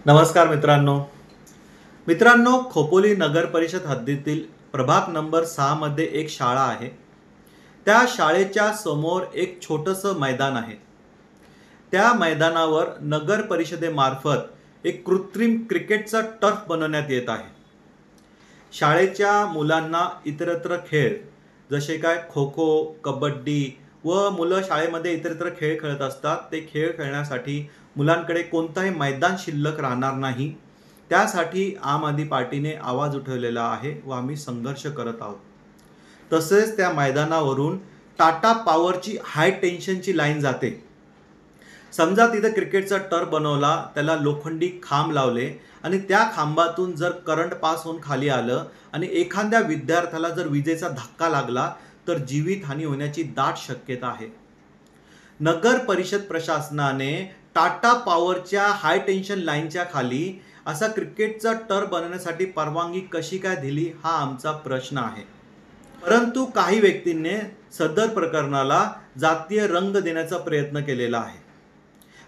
नमस्कार मित्रांनो, खोपोली नगर परिषद हद्दीतील प्रभाग नंबर 6 मध्ये एक शाळा आहे। त्या शाळेच्या समोर एक छोटंसं मैदान आहे। त्या मैदानावर नगर परिषदेमार्फत एक कृत्रिम क्रिकेटचा टर्फ बनवण्यात येत आहे। शाळेच्या मुलांना इतरत्र खेळ जसे काय खो खो, कबड्डी व मुलं शाळेमध्ये इतरत्र खेळ खेळत असतात, ते खेळ खेळण्यासाठी मुलांकडे कोणताही मैदान शिल्लक राहणार नाही। त्यासाठी आम आदमी पार्टीने आवाज उठवलेला आहे व आम्ही संघर्ष करत आहोत। तसेच त्या मैदानावरून टाटा पॉवरची हाय टेन्शनची लाईन जाते। समजा तिथे क्रिकेटचा टर्फ बनवला, त्याला लोखंडी खांब लावले आणि त्या खांबातून जर करंट पास होऊन खाली आलं आणि एखाद्या विद्यार्थ्याला जर विजेचा धक्का लागला तर जीवितहानी होण्याची दाट शक्यता आहे। नगर परिषद प्रशासनाने टाटा पॉवरच्या हाय टेन्शन लाईनच्या खाली असा क्रिकेटचा टर्फ बनवण्यासाठी परवानगी कशी काय दिली, हा आमचा प्रश्न आहे। परंतु काही व्यक्तींनी सदर प्रकरणाला जातीय रंग देण्याचा प्रयत्न केलेला आहे।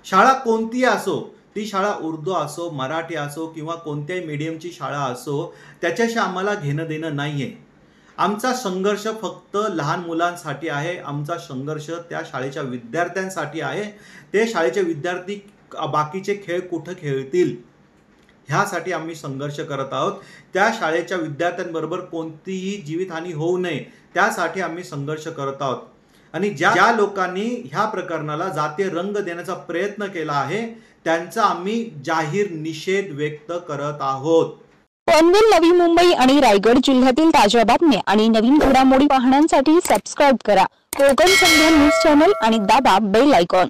शाळा कोणतीही असो, ती शाळा उर्दू असो, मराठी असो किंवा कोणत्याही मीडियमची शाळा असो, त्याच्याशी आम्हाला घेणं देणं नाहीये। आमचा संघर्ष फक्त लहान मुलांसाठी आहे। आमचा संघर्ष त्या शाळेच्या विद्यार्थ्यांसाठी आहे। ते शाळेचे विद्यार्थी बाकीचे खेळ कुठे खेळतील ह्यासाठी आम्ही संघर्ष करत आहोत। त्या शाळेच्या विद्यार्थ्यांबरोबर कोणतीही जीवितहानी होऊ नये त्यासाठी आम्ही संघर्ष करत आहोत। आणि ज्या लोकांनी ह्या प्रकरणाला जातीय रंग देण्याचा प्रयत्न केला आहे त्यांचा आम्ही जाहीर निषेध व्यक्त करत आहोत। पनवेल, नवी मुंबई आणि रायगड जिल्ह्यातील ताज्या बातम्या आणि नवीन घडामोडी पाहण्यासाठी सबस्क्राइब करा कोकण संध्या न्यूज चॅनल आणि दाबा बेल आयकॉन।